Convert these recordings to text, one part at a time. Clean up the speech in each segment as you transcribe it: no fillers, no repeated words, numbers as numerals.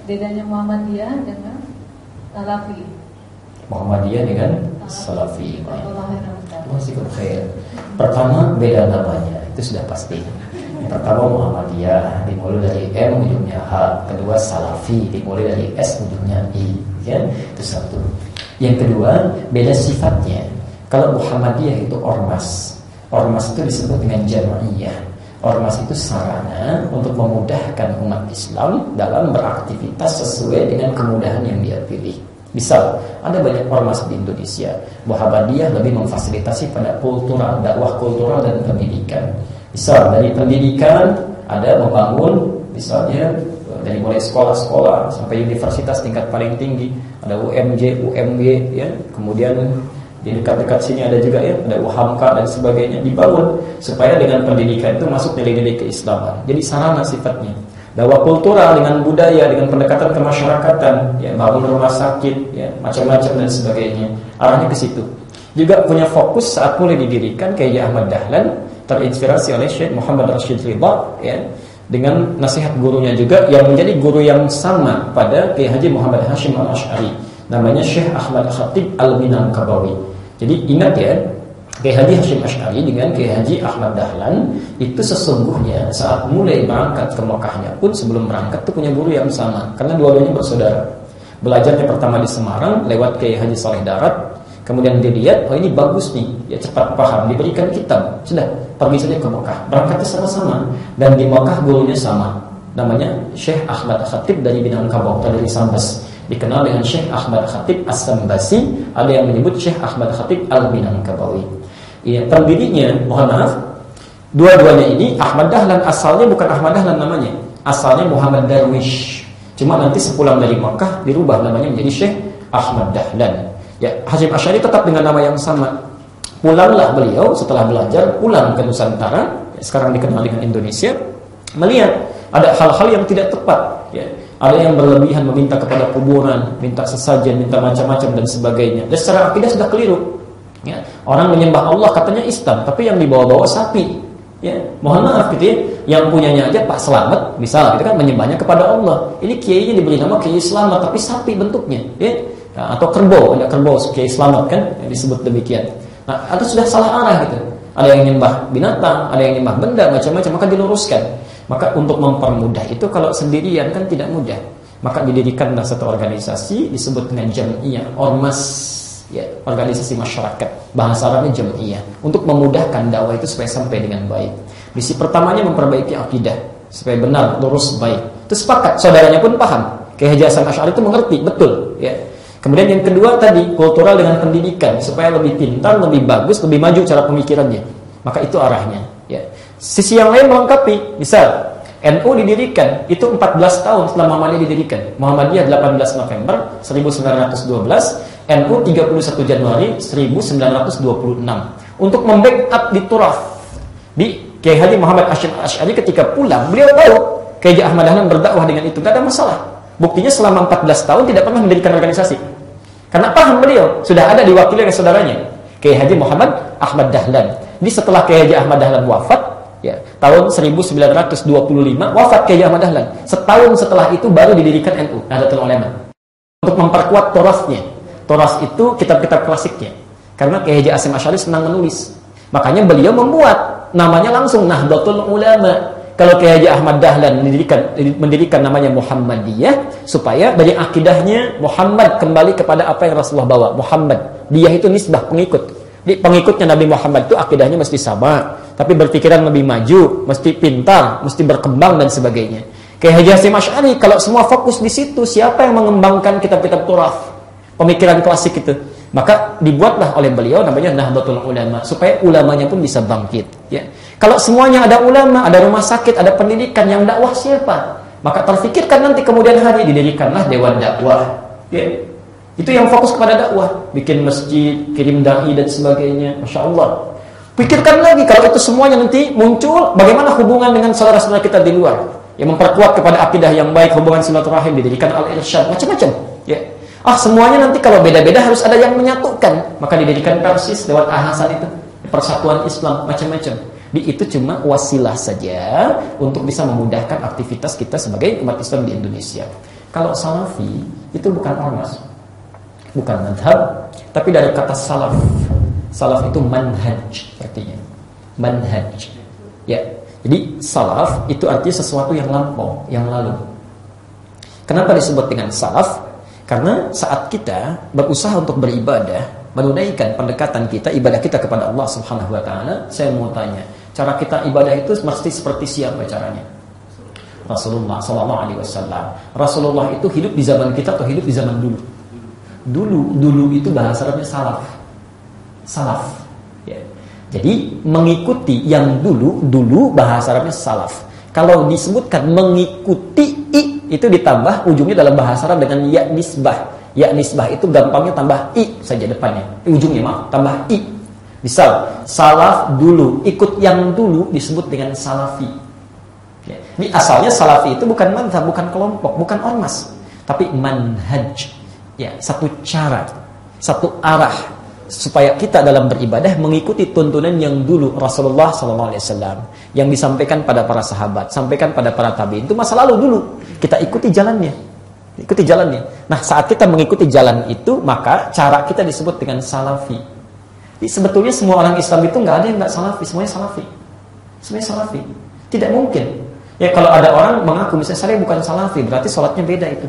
Bedanya Muhammadiyah dengan Salafi. Muhammadiyah dengan Salafi. Masih khair. Pertama, beda namanya, itu sudah pasti. Pertama Muhammadiyah dimulai dari M ujungnya H. Kedua Salafi dimulai dari S ujungnya I, ya? Itu satu. Yang kedua, beda sifatnya. Kalau Muhammadiyah itu ormas. Ormas itu disebut dengan jama'iyah. Ormas itu sarana untuk memudahkan umat Islam dalam beraktivitas sesuai dengan kemudahan yang dia pilih. Misal, ada banyak ormas di Indonesia. Muhammadiyah lebih memfasilitasi pada kultural, dakwah kultural dan pendidikan. Misal, dari pendidikan ada membangun, misalnya dari mulai sekolah-sekolah sampai universitas tingkat paling tinggi. Ada UMJ, UMG, ya. Kemudian di dekat-dekat sini ada juga, ya, ada UHAMKA dan sebagainya, dibangun supaya dengan pendidikan itu masuk nilai-nilai keislaman. Jadi sarana sifatnya. Dakwah kultural dengan budaya, dengan pendekatan kemasyarakatan, ya, bangun rumah sakit, ya, macam-macam dan sebagainya. Arahnya ke situ. Juga punya fokus saat mulai didirikan Kiai Ahmad Dahlan, terinspirasi oleh Syekh Muhammad Rashid Ridha, ya, dengan nasihat gurunya juga yang menjadi guru yang sama pada Kiai Haji Muhammad Hashim Al-Asy'ari. Namanya Syekh Ahmad Khatib Al-Minangkabawi. Jadi ingat, ya, Kiai Haji Hashim Asy'ari dengan Kiai Haji Ahmad Dahlan itu sesungguhnya saat mulai berangkat ke Mekahnya pun sebelum berangkat itu punya guru yang sama, karena dua-duanya bersaudara. Belajarnya pertama di Semarang lewat Kiai Haji Saleh Darat, kemudian dilihat, oh ini bagus nih, ya cepat paham, diberikan kitab, sudah pergi saja ke Mekah, berangkatnya sama-sama, dan di Mekah gurunya sama, namanya Syekh Ahmad Khatib dari Minangkabau atau dari Sambas. Dikenal dengan Syekh Ahmad Khatib As-Sambasi, ada yang menyebut Syekh Ahmad Khatib Al-Minangkabawi. Ya, pendirinya, mohon maaf, dua-duanya ini Ahmad Dahlan asalnya bukan Ahmad Dahlan namanya, asalnya Muhammad Darwish. Cuma nanti sepulang dari Makkah dirubah namanya menjadi Syekh Ahmad Dahlan. Ya, Hashim Asy'ari tetap dengan nama yang sama. Pulanglah beliau setelah belajar, pulang ke Nusantara, ya, sekarang dikenal dengan Indonesia, melihat ada hal-hal yang tidak tepat, ya. Ada yang berlebihan meminta kepada kuburan, minta sesajen, minta macam-macam dan sebagainya. Dan secara akidah sudah keliru. Ya, orang menyembah Allah katanya Islam, tapi yang dibawa-bawa sapi. Ya, mohon maaf gitu, ya. Yang punyanya aja Pak Slamet, misal, itu kan menyembahnya kepada Allah. Ini kiainya diberi nama Kiai Slamet, tapi sapi bentuknya, ya. Nah, atau kerbau, ada kerbau Kiai Slamet kan, yang disebut demikian. Nah, atau sudah salah arah gitu. Ada yang menyembah binatang, ada yang menyembah benda, macam-macam, maka diluruskan. Maka untuk mempermudah itu, kalau sendirian kan tidak mudah. Maka didirikanlah satu organisasi disebut dengan jam'iyah, ormas, ya, organisasi masyarakat. Bahasa Arabnya jam'iyah, untuk memudahkan dakwah itu supaya sampai dengan baik. Misi pertamanya memperbaiki akidah supaya benar, lurus, baik. Itu sepakat, saudaranya pun paham. Kiai Haji Hasan Asy'ari itu mengerti betul, ya. Kemudian yang kedua tadi, kultural dengan pendidikan supaya lebih pintar, lebih bagus, lebih maju cara pemikirannya. Maka itu arahnya, ya. Sisi yang lain melengkapi, misal NU didirikan itu 14 tahun setelah Muhammadiyah didirikan. Muhammadiyah 18 November 1912, NU 31 Januari 1926. Untuk membackup di Turaf di Kiai Haji Muhammad Hashim Asy'ari ketika pulang, beliau tahu Kiai Ahmad Dahlan berdakwah dengan itu, tidak ada masalah. Buktinya selama 14 tahun tidak pernah mendirikan organisasi. Karena paham beliau, sudah ada diwakili oleh saudaranya Kiai Haji Muhammad Ahmad Dahlan. Jadi setelah Kiai Haji Ahmad Dahlan wafat, ya, tahun 1925 wafat Kiai Ahmad Dahlan. Setahun setelah itu baru didirikan NU, Nahdlatul Ulama. Untuk memperkuat torasnya. Toras itu kitab-kitab klasiknya. Karena Kiai Haji Hasyim Asy'ari senang menulis. Makanya beliau membuat namanya langsung Nahdlatul Ulama. Kalau Kiai Haji Ahmad Dahlan mendirikan namanya Muhammadiyah, supaya dari akidahnya Muhammad kembali kepada apa yang Rasulullah bawa. Muhammad, dia itu nisbah pengikut. Di pengikutnya Nabi Muhammad itu akidahnya mesti sama, tapi berpikiran lebih maju, mesti pintar, mesti berkembang dan sebagainya. Kiai Haji Hasyim Asy'ari kalau semua fokus di situ, siapa yang mengembangkan kitab-kitab turaf, pemikiran klasik itu? Maka dibuatlah oleh beliau namanya Nahdlatul Ulama, supaya ulamanya pun bisa bangkit, ya. Kalau semuanya ada ulama, ada rumah sakit, ada pendidikan, yang dakwah siapa? Maka terfikirkan nanti kemudian hari didirikanlah Dewan Dakwah, ya. Itu yang fokus kepada dakwah, bikin masjid, kirim dai dan sebagainya. Masya Allah. Pikirkan lagi, kalau itu semuanya nanti muncul, bagaimana hubungan dengan saudara-saudara kita di luar, yang memperkuat kepada akidah yang baik, hubungan silaturahim, didirikan Al-Irsyad, macam-macam, ya. Semuanya nanti kalau beda-beda harus ada yang menyatukan, maka didirikan Persis lewat Ahasan itu, Persatuan Islam, macam-macam. Itu cuma wasilah saja untuk bisa memudahkan aktivitas kita sebagai umat Islam di Indonesia. Kalau salafi itu bukan ormas, bukan madhab, tapi dari kata salaf. Salaf itu manhaj artinya. Manhaj. Ya. Jadi salaf itu artinya sesuatu yang lampau, yang lalu. Kenapa disebut dengan salaf? Karena saat kita berusaha untuk beribadah, menunaikan pendekatan kita, ibadah kita kepada Allah Subhanahu wa taala, saya mau tanya, cara kita ibadah itu mesti seperti siapa caranya? Rasulullah sallallahu alaihi wasallam. Rasulullah itu hidup di zaman kita atau hidup di zaman dulu? Dulu itu bahasa Arabnya salaf. Salaf. Ya. Jadi mengikuti yang dulu bahasa Arabnya salaf. Kalau disebutkan mengikuti itu ditambah ujungnya dalam bahasa Arab dengan ya nisbah. Ya nisbah itu gampangnya tambah i saja depannya. Ujungnya tambah i. Misal salaf dulu, ikut yang dulu disebut dengan salafi. Ya. Ini asalnya salafi itu bukan mazhab, bukan kelompok, bukan ormas, tapi manhaj. Ya, satu cara, satu arah supaya kita dalam beribadah mengikuti tuntunan yang dulu Rasulullah SAW yang disampaikan pada para sahabat, sampaikan pada para tabi'in. Itu masa lalu dulu. Kita ikuti jalannya. Ikuti jalannya. Nah, saat kita mengikuti jalan itu, maka cara kita disebut dengan salafi. Jadi, sebetulnya semua orang Islam itu nggak ada yang nggak salafi, semuanya salafi. Semuanya salafi. Tidak mungkin. Ya, kalau ada orang mengaku misalnya saya bukan salafi, berarti sholatnya beda itu.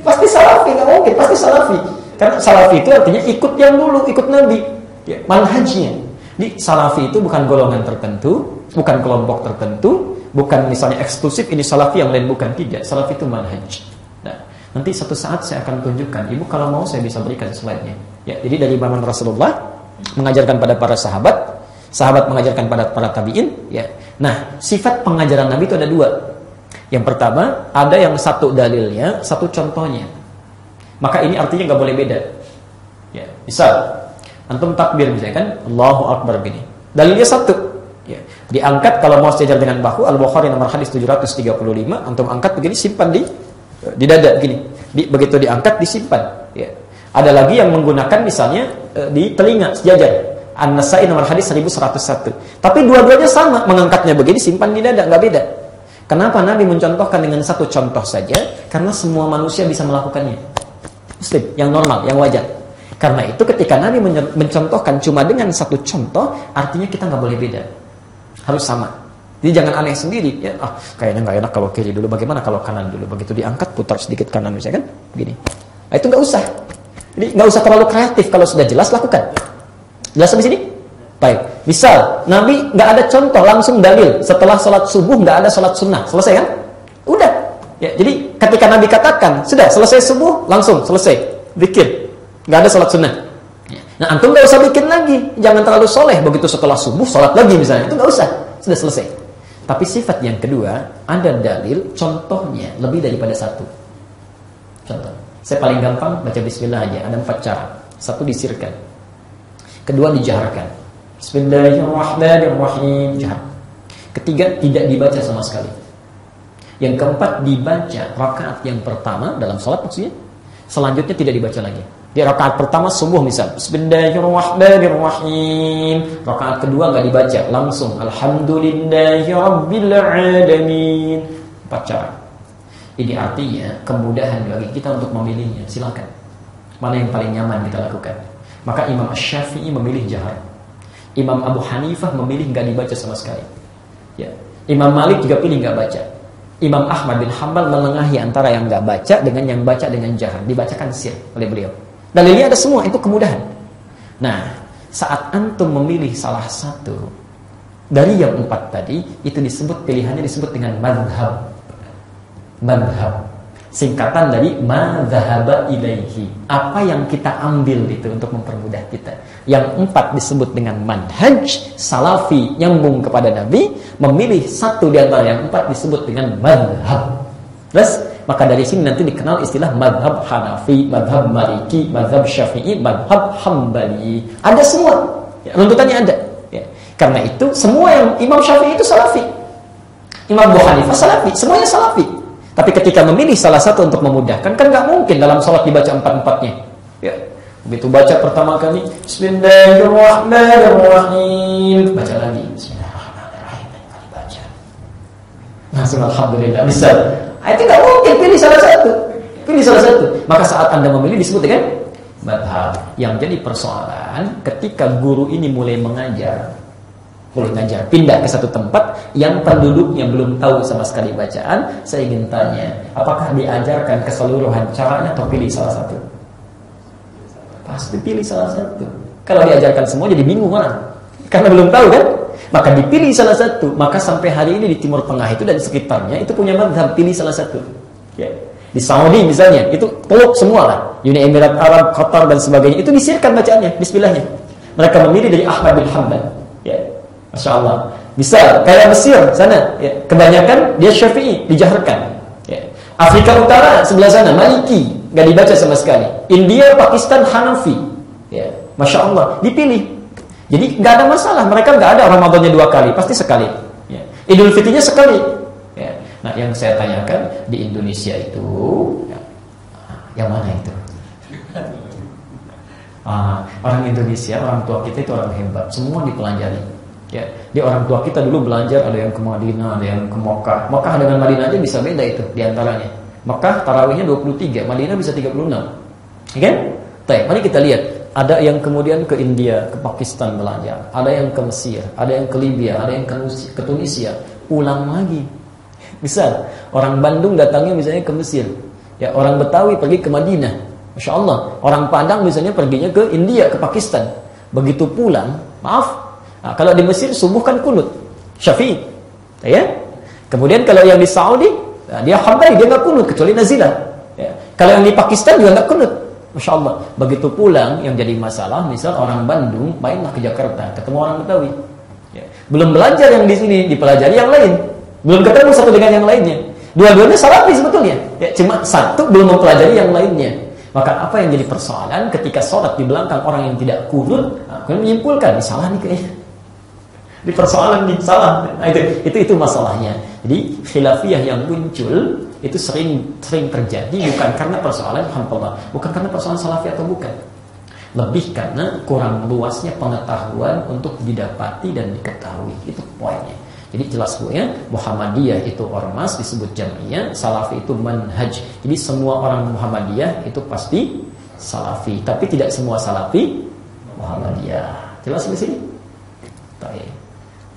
Pasti salafi, nggak mungkin, pasti salafi. Karena salafi itu artinya ikut yang dulu, ikut Nabi. Ya, manhajnya. Jadi salafi itu bukan golongan tertentu, bukan kelompok tertentu, bukan misalnya eksklusif ini salafi yang lain bukan, tidak. Salafi itu manhaj. Nah, nanti satu saat saya akan tunjukkan. Ibu kalau mau saya bisa berikan slide-nya. Ya, jadi dari zaman Rasulullah mengajarkan pada para sahabat, sahabat mengajarkan pada para tabi'in. Ya. Nah, sifat pengajaran Nabi itu ada dua. Yang pertama, ada yang satu dalilnya, satu contohnya. Maka ini artinya nggak boleh beda. Ya, misal antum takbir misalnya kan, Allahu Akbar begini. Dalilnya satu. Ya, diangkat kalau mau sejajar dengan bahu, Al-Bukhari nomor hadis 735, antum angkat begini, simpan di dada begini. Begitu diangkat disimpan. Ya. Ada lagi yang menggunakan misalnya di telinga sejajar. An-Nasai nomor hadis 1101. Tapi dua-duanya sama, mengangkatnya begini, simpan di dada, nggak beda. Kenapa Nabi mencontohkan dengan satu contoh saja? Karena semua manusia bisa melakukannya. Muslim, yang normal, yang wajar. Karena itu ketika Nabi mencontohkan cuma dengan satu contoh, artinya kita nggak boleh beda. Harus sama. Jadi jangan aneh sendiri. Ya, kayaknya nggak enak kalau kiri dulu. Bagaimana kalau kanan dulu? Begitu diangkat, putar sedikit kanan misalnya kan? Begini. Nah, itu nggak usah. Jadi nggak usah terlalu kreatif. Kalau sudah jelas, lakukan. Jelas sampai sini? Baik. Misal, Nabi nggak ada contoh, langsung dalil. Setelah sholat subuh nggak ada sholat sunnah. Selesai kan? Udah. Ya, jadi ketika Nabi katakan, sudah selesai subuh, langsung selesai. Zikir. Nggak ada sholat sunnah. Nah, antum nggak usah bikin lagi. Jangan terlalu soleh. Begitu setelah subuh, sholat lagi misalnya. Itu nggak usah. Sudah selesai. Tapi sifat yang kedua, ada dalil, contohnya lebih daripada satu. Contoh. Saya paling gampang baca bismillah aja. Ada 4 cara. Satu disirkan. Kedua dijaharkan. Bismillahirrahmanirrahim. Jahar. Ketiga tidak dibaca sama sekali. Yang keempat dibaca rakaat yang pertama dalam sholat maksudnya. Selanjutnya tidak dibaca lagi. Di rakaat pertama subuh misal Bismillahirrahmanirrahim. Rakaat kedua nggak dibaca, langsung Alhamdulillahirrabbilalamin. 4 cara. Ini artinya kemudahan bagi kita untuk memilihnya. Silakan. Mana yang paling nyaman kita lakukan. Maka Imam Syafi'i memilih jahar. Imam Abu Hanifah memilih nggak dibaca sama sekali. Ya. Imam Malik juga pilih nggak baca. Imam Ahmad bin Hanbal menengahi antara yang nggak baca dengan yang baca dengan jahar. Dibacakan sir oleh beliau. Dalilnya ada semua, itu kemudahan. Nah, saat antum memilih salah satu dari yang 4 tadi, itu disebut pilihannya disebut dengan madhab. Madhab. Singkatan dari madhaba ilaihi. Apa yang kita ambil itu untuk mempermudah kita. Yang 4 disebut dengan manhaj, salafi, nyambung kepada Nabi. Memilih satu di antara yang 4 disebut dengan madhab. Terus, maka dari sini nanti dikenal istilah madhab Hanafi, madhab Maliki, madhab Syafi'i, madhab Hambali. Ada semua. Ya, runtutannya ada. Ya. Karena itu, semua yang Imam Syafi'i itu salafi. Imam Abu Hanifah salafi. Semuanya salafi. Tapi ketika memilih salah satu untuk memudahkan, kan nggak mungkin dalam sholat dibaca 4-4-nya. Ya. Begitu baca pertama kali, Bismillahirrahmanirrahim, baca lagi, Bismillahirrahmanirrahim, baca. Langsung alhamdulillah bisa. Itu nggak mungkin, pilih salah satu. Pilih salah satu. Maka saat Anda memilih disebut dengan madhab. Yang jadi persoalan ketika guru ini mulai mengajar, pindah ke satu tempat yang penduduknya belum tahu sama sekali bacaan, saya ingin tanya, apakah diajarkan keseluruhan caranya atau pilih salah satu? Pasti pilih salah satu. Kalau diajarkan semua jadi bingung orang, karena belum tahu kan? Maka dipilih salah satu. Maka sampai hari ini di Timur Tengah itu dan sekitarnya itu punya madhab pilih salah satu. Ya. Di Saudi misalnya itu peluk semua lah, Uni Emirat Arab, Qatar dan sebagainya itu disirkan bacaannya, bismillahnya. Mereka memilih dari Ahmad bin Hanbal. Ya. Masya Allah. Bisa kayak Mesir sana, ya. Kebanyakan dia Syafi'i, dijaharkan. Ya. Afrika Utara sebelah sana Maliki, nggak dibaca sama sekali. India, Pakistan Hanafi. Ya. Masya Allah, dipilih. Jadi nggak ada masalah, mereka nggak ada Ramadannya 2 kali, pasti sekali. Ya. Idul Fitrinya sekali. Ya. Nah, yang saya tanyakan di Indonesia itu, ya, yang mana itu? Orang Indonesia, orang tua kita itu orang hebat, semua dipelajari. Ya, di orang tua kita dulu belajar, ada yang ke Madinah, ada yang ke Mekah. Mekah dengan Madinah aja bisa beda itu diantaranya. Mekah tarawihnya 23, Madinah bisa 36. Ya kan? Baik, mari kita lihat. Ada yang kemudian ke India, ke Pakistan belajar, ada yang ke Mesir, ada yang ke Libya, ada yang ke Tunisia, ulang lagi. Misal orang Bandung datangnya misalnya ke Mesir, ya orang Betawi pergi ke Madinah, Masya Allah. Orang Padang misalnya perginya ke India, ke Pakistan. Begitu pulang, maaf. Nah, kalau di Mesir subuh kan kunut Syafi'i, ya. Kemudian kalau yang di Saudi, nah, dia Hambali, dia nggak kunut kecuali nazilah. Ya. Kalau yang di Pakistan juga nggak kunut, Masya Allah. Begitu pulang yang jadi masalah, misal orang Bandung mainlah ke Jakarta, ketemu orang Betawi. Ya. Belum belajar yang di sini, dipelajari yang lain. Belum ketemu satu dengan yang lainnya. Dua-duanya salafi sebetulnya. Ya, cuma satu belum mempelajari yang lainnya. Maka apa yang jadi persoalan ketika sholat di belakang orang yang tidak kunut, kemudian menyimpulkan ini salah nih kayaknya. Di persoalan ini salah. Nah, itu masalahnya. Jadi khilafiyah yang muncul itu sering terjadi bukan karena persoalan hamdallah, bukan karena persoalan salafi atau bukan. Lebih karena kurang luasnya pengetahuan untuk didapati dan diketahui. Itu poinnya. Jadi jelas Bu ya, Muhammadiyah itu ormas disebut jam'iyah, salafi itu manhaj. Jadi semua orang Muhammadiyah itu pasti salafi, tapi tidak semua salafi Muhammadiyah. Jelas di sini? Baik.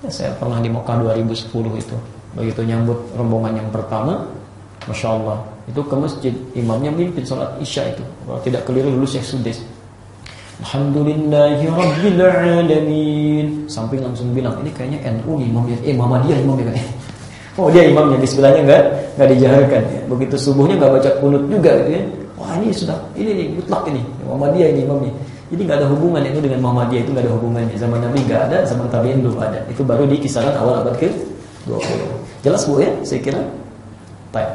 Ya, saya pernah di Mekah 2010 itu. Begitu nyambut rombongan yang pertama, Masya Allah, itu ke masjid, imamnya mimpin sholat Isya itu. Kalau tidak keliru dulu Syekh Sudais, Alhamdulillahi Rabbil Alamin. Samping langsung bilang, ini kayaknya NU imamnya, Muhammadiyah imamnya. Oh dia imamnya, di sebelahnya enggak dijaharkan ya. Begitu subuhnya enggak baca kunut juga gitu ya. Wah ini sudah, ini nih mutlak ini, Muhammadiyah ini imamnya. Jadi enggak ada hubungan itu dengan Muhammadiyah, itu enggak ada hubungannya. Zaman Nabi enggak ada, zaman tabi'in belum ada. Itu baru di kisaran awal abad ke-20. Jelas Bu ya, saya kira. Baik.